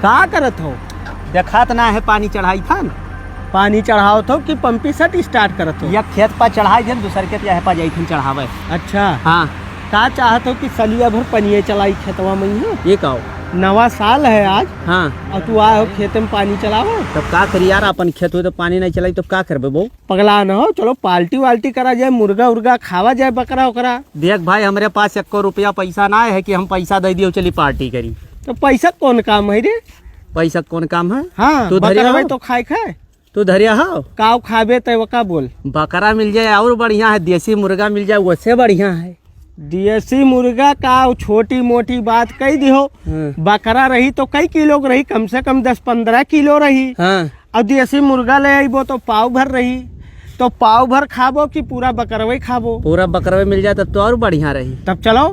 का करत हो? देखत ना है पानी चढ़ाई था न? पानी चढ़ाओ थो कि पंपी सेट स्टार्ट करत हो? या खेत पर चढ़ाई थे दूसर के यह पर जाई चढ़ावे। अच्छा हाँ का चाहत हो कि सलिया भर पनिए चलाई खेतवा में ही? ये कहो। नवा साल है आज। हाँ और तू आए हो खेत में पानी चलावो? तब का करी यार, अपन खेत हो तो पानी नहीं चलाई तो का करबे बो? पगला न हो, चलो पार्टी वाल्टी करा जाए, मुर्गा उर्गा खावा जाए, बकरा उकरा। देख भाई हमारे पास 1 रुपया पैसा ना है कि हम पैसा दे दियो चली पार्टी करी। तो पैसा कौन काम है रे? पैसा कौन काम है? हाँ तू धरिया बकरा हो? तो खाए खाए तू धरिया हो? काव खाबे तो का बोल। बकरा मिल जाए और बढ़िया है, देसी मुर्गा मिल जाए उससे बढ़िया है। देसी मुर्गा का छोटी मोटी बात कही दिहो। बकरा रही तो कई किलो रही, कम से कम 10-15 किलो रही। हाँ और देसी मुर्गा ले आईबो तो पाव भर रही। तो पाव भर खाबो कि पूरा बकरवे खाबो? पूरा बकरवे मिल जाए तब तो और बढ़िया रही। तब चलो।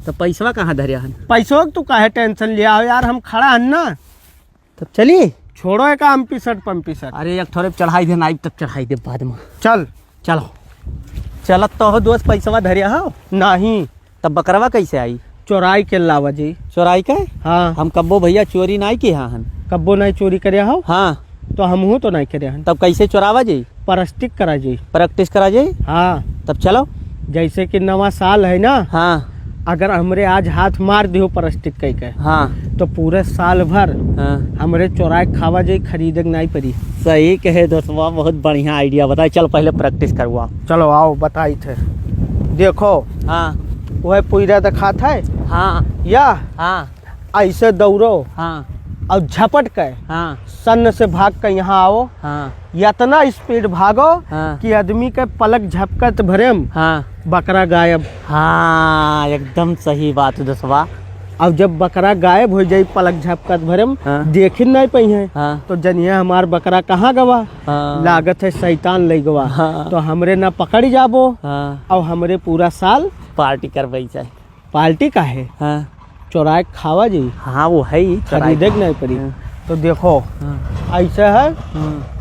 तो पैसा कहाँ धरिया है? पैसों तू काहे टेंशन लिया हो यार, हम खड़ा हन ना। तब चलिए। छोड़ो एक पंपी सेट। अरे एक थोड़े चढ़ाई दे, नाइट तक चढ़ाई दे बाद में। चल चलो चलत तो हो दोस्त, पैसा धरिया हो? नहीं। तब बकरवा कैसे आई? चोराई के लावा जी। चोराई के? हाँ हम कब्बो भैया चोरी नहीं की हन। कब्बो नहीं चोरी करे हो? हाँ तो हम हूँ तो नहीं करे हन। तब कैसे चोरावा जी? परस्टिक करा जी। प्रैक्टिस करा जाए। हाँ तब चलो। जैसे कि नवा साल है ना, हाँ अगर हमरे आज हाथ मार दियो परस्टिक कह के, हाँ तो पूरे साल भर हाँ हमरे चोराए खावा जाई, खरीदे के नहीं पड़ी। सही कहे दोस्तवा, बहुत बढ़िया आइडिया बताए। चल पहले प्रैक्टिस करवा। चलो आओ बताई थे। देखो हाँ वह पुईरा दिखात है हाँ या हाँ ऐसे दौड़ो हाँ और झपट के हाँ सन से भाग के यहाँ आओ। हाँ इतना स्पीड भागो हाँ कि आदमी के पलक झपकत भरेम हाँ बकरा गायब। हाँ एकदम सही बात दोस्तवा। अब जब बकरा गायब हो जाई पलक झपकत भरेम, हाँ। देख नहीं पाई है, हाँ तो जनिए हमार बकरा कहाँ गवा। हाँ लागत है शैतान ले गवा। हाँ। तो हमरे ना पकड़ जाबो हाँ और हमरे पूरा साल पार्टी करवाई जाए। पार्टी का है हाँ चोराए खावा जी, हाँ वो है ही खरीदे के नहीं पड़ी। हाँ। तो देखो हाँ ऐसे है, हाँ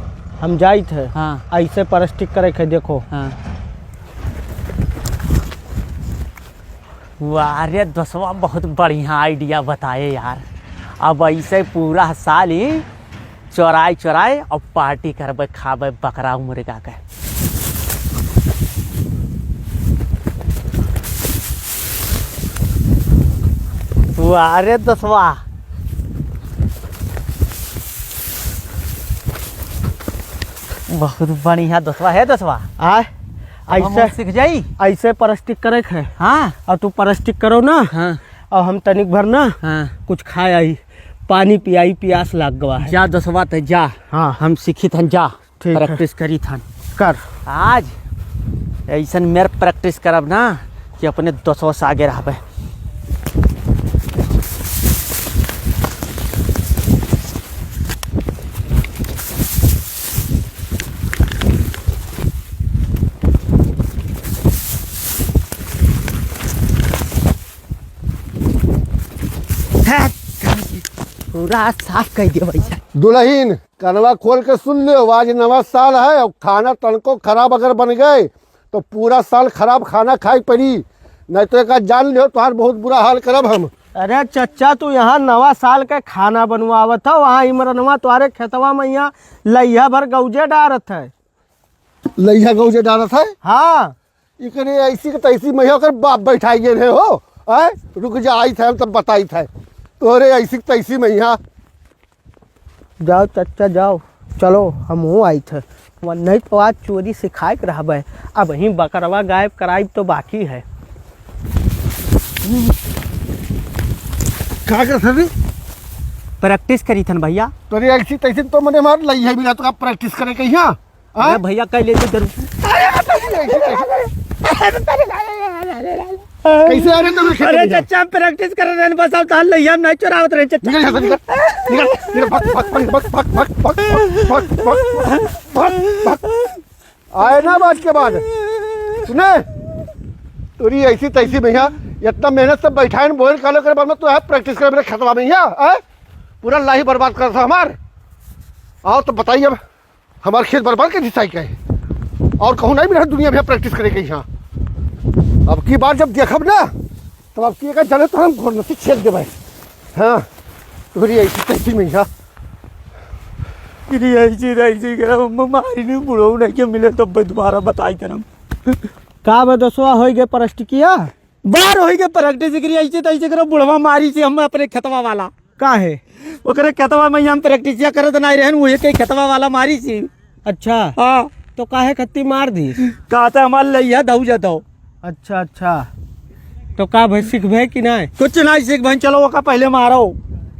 हम जाई थे हाँ ऐसे परस्टिक करे के। देखो हाँ। वाह रे दोस्तवा, बहुत बढ़िया आइडिया बताए यार। अब ऐसे पूरा साल ही चोराए और पार्टी करबे, खाबे बकरा मुर्गा के। वाह रे दोस्तवा, बहुत बढ़िया दोस्तवा है दोस्तवा। ऐसे सीख जाई। ऐसे परस्टिक करे के है। हाँ और तू परस्टिक करो ना, हाँ और हम तनिक भर ना हाँ कुछ खाए आई, पानी पियाई, प्यास लाग गवा है। जा दोस्तवा ते जा। हाँ हम सीखी थन, जा ठीक है। प्रैक्टिस करी थन। कर। आज ऐसा मेरे प्रैक्टिस करब ना कि अपने 200 से आगे रहबे। पूरा साफ कर दिया भैया। दुल्हीन कनवा खोल के सुन लियो, आज नवा साल है और खाना तनको खराब अगर बन गए तो पूरा साल खराब खाना खाई पड़ी, नहीं तो एक जान लियो तुम्हार बहुत बुरा हाल करब हम। अरे चचा तू यहाँ नवा साल के खाना बनवावत हो, वहाँ इमरनवा तुम्हारे खेतवा में यहाँ लैया भर गौजे डारत है। लैया गौजे डालत है? हाँ इकरे ऐसी के तैसी मैया कर बाप बैठाई गए रहे हो। आए रुक जा, आई थे तब बताई थे तोरे ऐसी तैसी मैया। जाओ चचा जाओ, चलो हम हूँ आई थे। नहीं तो आज चोरी सिखाए के रहबे, अब ही बकरवा गायब कराइब तो बाकी है। क्या कर रही? प्रैक्टिस करी थन भैया। तोरे ऐसी तैसी तो मैंने मार लैया बिना तो आप प्रैक्टिस करे के यहाँ। अरे भैया कह लेते जरूर। कैसे आ रहे तुम? अरे चचा प्रैक्टिस कर रहे हैं, बस अब ताल लैया नहीं चुरावत रहे चचा। निकल यहाँ से, निकल भाग भाग भाग भाग भाग भाग भाग भाग भाग भाग। आए ना बात के बाद सुने, तोरी ऐसी तैसी भैया इतना मेहनत से बैठाए बोल कालो करे बाद में तो प्रैक्टिस करे मेरे खतवा में यहाँ पूरा लाही बर्बाद कर था हमार। आओ तो बताइए अब हमारे खेत बर्बाद कर दिसाई का है और कहूँ नहीं मिला दुनिया में प्रैक्टिस करे के यहाँ। अब की बार जब देखब ना तब अब की चले तो हम घोड़ने से छेक दे भाई। हाँ तोरी ऐसी तैसी मैया गिरी ऐसी करा मारी नहीं बुढ़ो नहीं के मिले तो दोबारा बताई करम का बदसवा हो गए परस्टिकिया बार हो गए प्रैक्टिस गिरी ऐसे करो बुढ़वा मारी से हम अपने खेतवा वाला का है ओकरे खेतवा में हम प्रैक्टिस करत नहीं रहन वही के खेतवा वाला मारी सी। अच्छा हाँ तो काहे खत्ती मार दी कहते हमारे लैया दऊ जाता। अच्छा अच्छा तो का भाई सीखबे कि नहीं कुछ नहीं सीख भाई चलो ओका पहले मारो।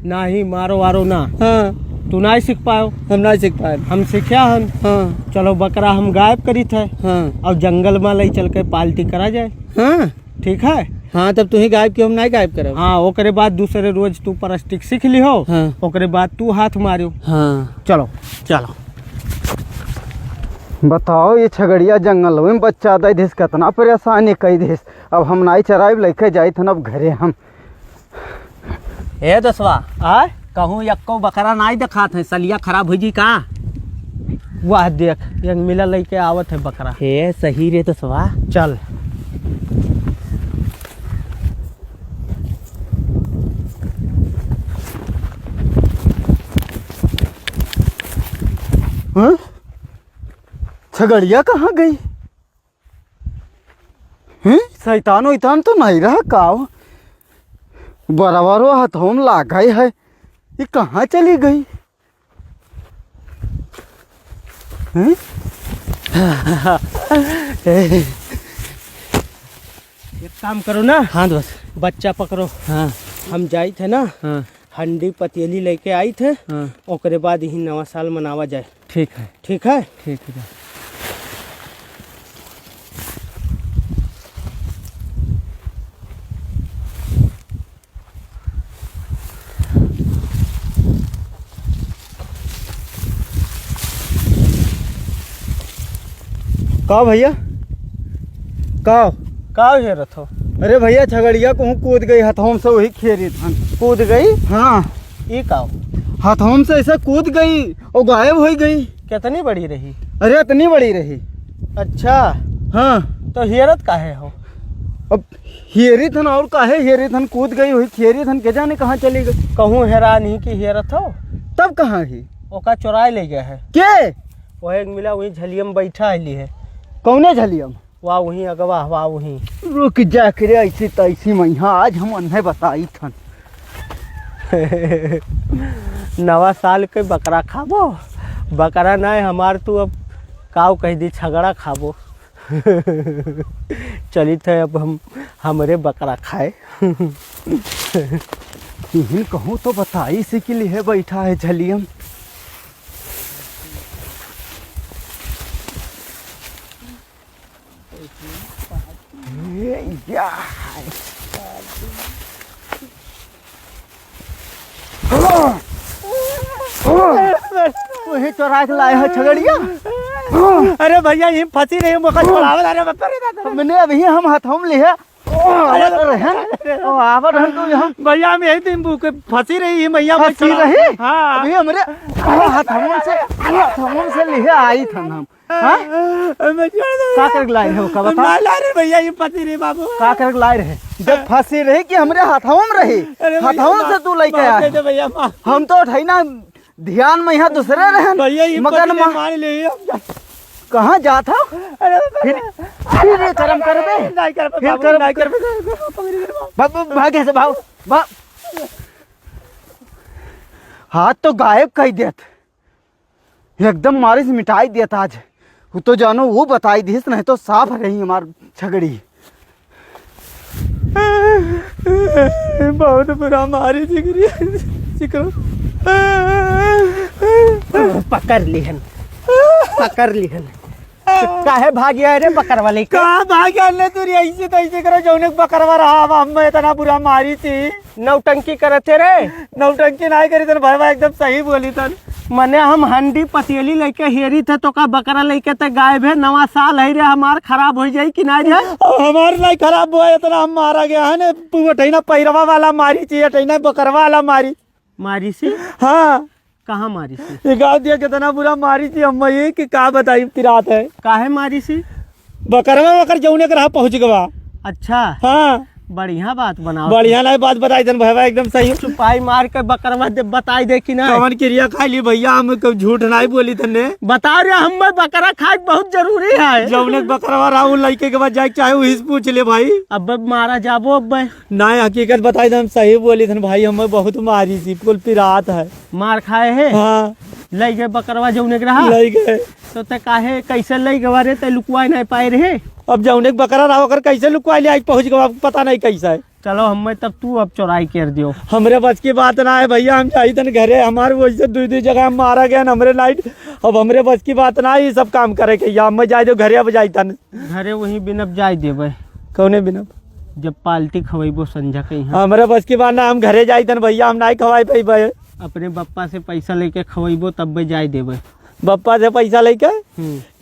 नहीं मारो वारो ना हाँ तू नहीं सीख पाओ हम नहीं सीख पाए। हम सीखा हन। हाँ चलो बकरा हम गायब करी थे हाँ और जंगल में ले चल के पाल्टी करा जाए। हाँ ठीक है हाँ तब तू ही गायब की हम नहीं गायब करे। हाँ ओकरे बाद दूसरे रोज तू परस्टिक सीख ली हो। हाँ ओकरे बाद तू हाथ मारियो। हाँ चलो चलो बताओ ये छगड़िया जंगल में बच्चा दे देश कितना परेशानी कई देश। अब हम नहीं चराइब लेके जाए थे अब घरे हम। ए दसवा आय कहूँ यक्को बकरा नहीं दिखात है सलिया खराब हो जी का। वाह देख एक मिला लेके आवत है बकरा। हे सही रे दसवा चल हाँ? छगड़िया कहाँ गई? शैतान वैतान तो नहीं रहा काव बराबर हाथों में लागई है। ये कहाँ चली गई? एक काम करो ना। हाँ दोस्त बच्चा पकड़ो। हाँ हम जाई थे ना हाँ हंडी पतीली लेके आई थे। हाँ ओकरे बाद ही नवा साल मनावा जाए। ठीक है ठीक है ठीक है। का भैया का का हेरत हो? अरे भैया छगड़िया कहूँ कूद गई हाथों से वही खेरी धन कूद गई? हाँ ई का हाथों से ऐसा कूद गई और गायब हो गई। कितनी बड़ी रही? अरे इतनी बड़ी रही। अच्छा हाँ तो हेरत काहे हो? अब हेरी थन और काहे हेरी थन कूद गई हुई खेरी थन के जाने कहाँ चली गई। कहूँ हैरान ही की हेरत हो तब कहाँ ही ओका चुराए ले गया है। के वह एक मिला वहीं झलियम बैठा आईली है। कौने झलियम वाह वहीं अगवा वाह वहीं। रुक जा करे ऐसी तैसी मैया आज हम अन्हे बताई थन। नवा साल के बकरा खाबो बकरा नहीं हमार तू अब काव कह दी छगड़ा खाबो। चली थे अब हम हमरे बकरा खाए। इहन कहूँ तो बताई से के लिए बैठा है झलियम। या वही चोरा के लाए है छगड़िया। अरे भैया ये फंसी रही मौका छोड़ावे अरे बाप मैंने अभी हम हाथों में लिया आवर हम तो यहाँ भैया हम यही दिन भूखे फंसी रही है भैया फंसी रही। हाँ अभी हमरे हाथों से लिए आई थन हम। हाँ का कर लाए हो का बता रे भैया ये फंसी रही बाबू का कर लाए रहे जब फंसी रही कि हमरे हाथों में रही हाथों से तू लेके आया। भैया हम तो उठाई ना ध्यान में यहाँ दूसरे रहन भैया मगन मान ले कहाँ जाता फिर ये कर्म कर बे नहीं कर फिर कर्म नहीं कर भागे से भाव हाथ तो गायब कर देत एकदम मारे से मिटाई देत आज वो तो जानो वो बताई दीस नहीं तो साफ रही हमार छगड़ी। बहुत बुरा मारी चिकरो पकड़ लिहन पकड़ लिहन। काहे भाग गया रे बकर वाले का? कहाँ भाग ने तू ऐसे तो ऐसे करो जौने बकरवा रहा हम इतना बुरा मारी थी। नौटंकी करते रे? नौटंकी नहीं करी तन भरवा एकदम सही बोली तन। मने हम हंडी पतीली लेके हेरी थे तो का बकरा लेके ते गायब है। नवा साल है रे हमार खराब हो जाई कि ना जाए? हमार नहीं खराब हुआ इतना हम मारा गया है ना पैरवा वाला मारी चाहिए बकरवा वाला मारी सी? हाँ कहाँ मारी सी? ये गाँव दिया कितना बुरा मारी थी अम्मा ये कि का बताई तिरात है। काहे मारी सी? बकरवा बकर जौने के रहा पहुँच गवा। अच्छा हाँ बढ़िया बात बनाओ। बढ़िया नहीं बात बताई तन भैया एकदम सही। छुपाई मार के बकरवा दे बताई दे कि ना कवन क्रिया खाई ली भैया, हम कब झूठ नहीं बोली तने। बता रहे हम बकरा खाए बहुत जरूरी है। जौने बकरवा राहुल लड़के के बाद जाए चाहे वही से पूछ ले भाई। अब मारा जाबो अब नहीं हकीकत बताई तो हम सही बोली थन भाई, हमें बहुत मारी थी कुल पिरात है। मार खाए है। हाँ लई गए बकरवा जौने के रहा लई गए। तो ते काहे कैसे लई गवा रे ते लुकवाई नहीं पाए रहे। अब जौने के बकरा रहा होकर कैसे लुकवा लिया, आज पहुंच गए आपको पता नहीं कैसा है। चलो हमें तब तू अब चौराई कर दियो। हमरे बस की बात ना है भैया, हम चाहिए तन घरे हमारे वैसे दूसरी जगह हम मारा गया हमरे नाइट। अब हमरे बस की बात ना ये सब काम करे के, या मैं जाए दो घरे अब जाई तन घरे वही बिनब जाय देबे। कौने बिना जब पाल्टी खवेबो संझा के यहाँ हमरे बस की बात ना, हम घरे जाई तन भैया, हम नहीं खवाई पाई भाई। अपने बप्पा से पैसा लेके खवेबो तब बे जाय देबे। बप्पा से पैसा लेके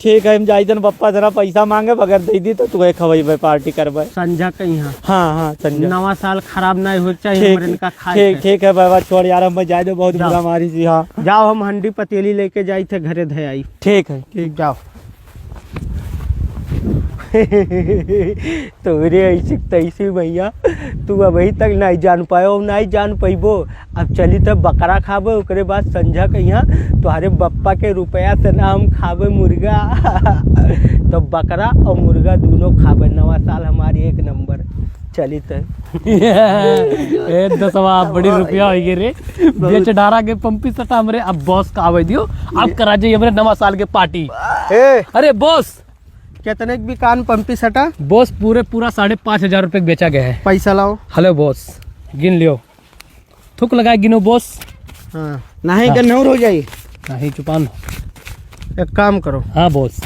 ठीक है, हम जाई तन बप्पा जरा पैसा मांगे बगैर दे दी तो तू खवेबे पार्टी करबे संझा के यहाँ। हाँ हाँ संजय नवा साल खराब नहीं हो चाहिए हमरे इनका खाए ठीक ठीक है बाबा, छोड़ यार हम जाए दो, बहुत जाओ। बुरा मारी थी। हाँ जाओ हम हंडी पतीली लेके जाई थे घरे धे आई। ठीक है। ठीक जाओ। तोरे ऐसी तैसी भैया तू अभी तक नहीं जान पायो, नहीं जान पैबो। अब चली तब बकरा खाबे, ओकरे बाद संझा के यहाँ तुम्हारे बप्पा के रुपया से ना हम खाबे मुर्गा। तो बकरा और मुर्गा दोनों खाबे, नवा साल हमारी एक नंबर। चली तो 10 बड़ी रुपया हो गए रे, बेच डारा के पंपी सटा हमरे। अब बॉस का आवे दियो, अब करा जाइए हमरे नवा साल के पार्टी। अरे बॉस कितने की भी कान पंपी सटा बॉस पूरा 5,500 रुपए बेचा गया है। पैसा लाओ। हेलो बॉस गिन लियो, थुक लगाए गिनो बॉस। हाँ नहीं गन्नौर हो जाइए। नहीं चुपान। एक काम करो। हाँ बॉस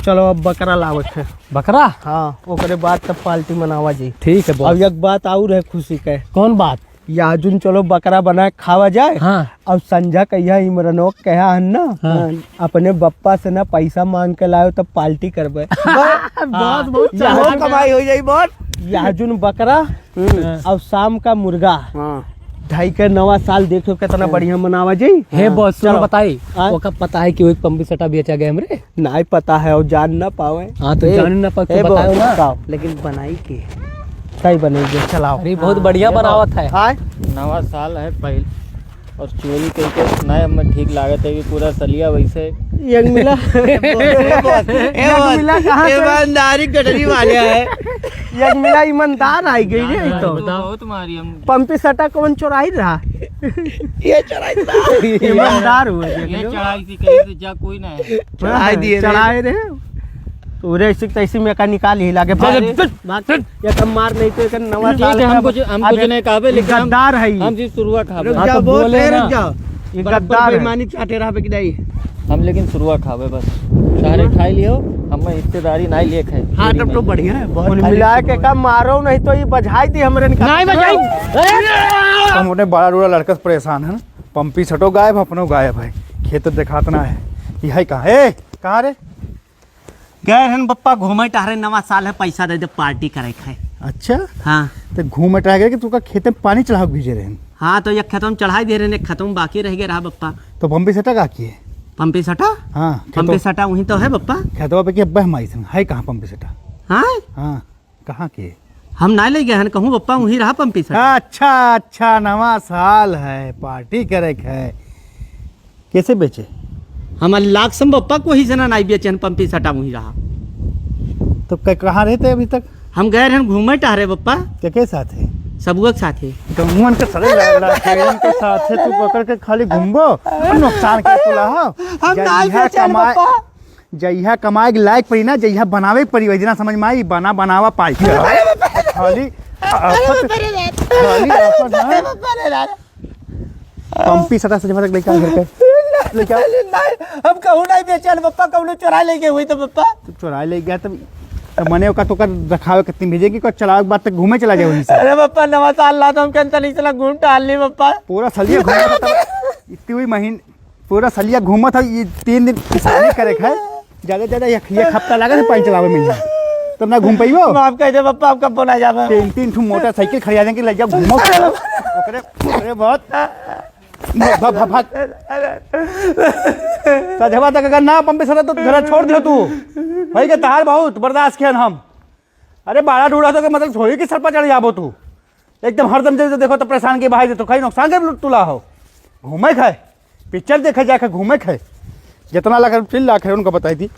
चलो अब बकरा लावत है। बकरा। हाँ ओकरे बाद तब पार्टी मनावा जी। ठीक है बॉस। अब एक बात और है खुशी के। कौन बात? याजुन चलो बकरा बना के खावा जाए। हाँ अब संझा कहिया इमरनो कहा हन ना। हाँ। अपने बप्पा से ना पैसा मांग के लाओ तब पार्टी करबे। बॉस बहुत बहुत कमाई हो जाई बहुत। याजुन बकरा और शाम का मुर्गा। ढाई के नवा साल देखो कितना बढ़िया मनावा जी। हे बॉस चलो चलो। बताई हाँ। ओका पता है कि वो एक पंपी सटा बेचा गया हमरे। नहीं पता है और जान ना पावे। हाँ तो जान ना पा तो बताओ ना। लेकिन बनाई के सही बनेगी। चलाओ। अरे बहुत बढ़िया बनावत है। हाँ नवा साल है पहले और चोरी करके नहीं हमें ठीक लागत है कि पूरा सलिया वैसे यंग मिला। यंग मिला कहाँ से? ईमानदारी कटरी वाले है। यंग मिला ईमानदार आई गई रे। तो बताओ तुम्हारी हम पंपी सटा कौन चोराई रहा। ये चढ़ाई था। ईमानदार हुआ ये चढ़ाई थी कहीं से जा कोई ना है। चढ़ाई दिए चढ़ाए रे। तो रे ऐसे तैसे में का निकाल ही लागे भाग या कम मार नहीं तो एक नवा साल है। हम कुछ नहीं कहबे लेकिन गद्दार है हम जी शुरुआत खाबे। हाँ, तो बोले ना। ये गद्दार बेईमानी चाटे रहा पे किदाई। हम लेकिन शुरुआत खाबे बस सारे खाई लियो, हम हिस्सेदारी नहीं लिए खाए। हाँ तब तो बढ़िया है बहुत। मिला के कम मारो नहीं तो ये बजाई थी हमरे नहीं बजाई। हम उन्हें बड़ा रूड़ा लड़का से परेशान है ना। पंपी सटो गायब अपनो गायब है, खेत दिखात ना है। ये है कहाँ है? कहाँ रे? गए हन बप्पा घूमे टहरे, नवा साल है पैसा दे दे पार्टी करे खाए। अच्छा हाँ तो घूम टह गए कि तू का खेत में पानी चढ़ा के भेजे रहे। हाँ तो ये खत्म चढ़ाई दे रहे, खत्म बाकी रह गया रहा बप्पा। तो पंपी सटा का किए? पंपी सटा। हाँ पंपी सटा वही तो है बप्पा। खेतवा पे कि अब्बा हमारी संग है कहाँ पंपी सटा? हाँ हाँ कहाँ किए? हम नहीं ले गए हन कहूँ बप्पा वही रहा पंपी सटा। अच्छा अच्छा नवा साल है पार्टी करे के है। कैसे बेचे? हम लाख सम बप्पा को ही से ना नहीं बेचे पंपी सटा वही रहा। तो कहाँ रहते अभी तक? हम गए हन घूमे टहरे बप्पा के साथ है? सबुआ के साथ ही। तो मुंहन के सरे लड़के के साथ है तू पकड़ के खाली घूमबो नुकसान के तुला हो। हम नहीं बेचे बप्पा। जइहा कमाए के लायक पड़ी ना, जइहा बनावे पड़ी वजना समझ में आई। बनावा पाई खाली पंपी सटा से जब तक लेके घर पे हम कहूँ नहीं बेचे बप्पा, कहूँ चुरा ले गए हुई तो बप्पा। तू चुरा ले गया तब मने का तो कर रखावे कितनी भेजेगी को चलावे के बाद तक घूमे चला जाए वहीं से। अरे बप्पा नवा साल ला तो हम कहते नहीं चला घूम टहल ली बप्पा। पूरा सलिया घूमा था इतनी हुई महीने पूरा सलिया घूमा था। ये 3 दिन किसानी करे है ज्यादा एक हफ्ता लगा था पानी चलावे में तब ना घूम पाइबो। आप कह दे बप्पा आपका बोला जावे। 3 ठू मोटरसाइकिल खरीदा देंगे ले जाओ घूमो। अरे बहुत भाग सजवा तक अगर ना पंपे सरा तो घर छोड़ दियो तू भाई के तार बहुत बर्दाश्त किया हम। अरे बाड़ा डूड़ा तो के मतलब छोड़ी कि सर पर चढ़ जाबो तू एकदम हरदम जब देखो तो परेशान के भाई तो खाई नुकसान के तुला हो घूमे खाए पिक्चर देखे जाके घूमे खाए जितना लगा 3 लाख है उनको बताई थी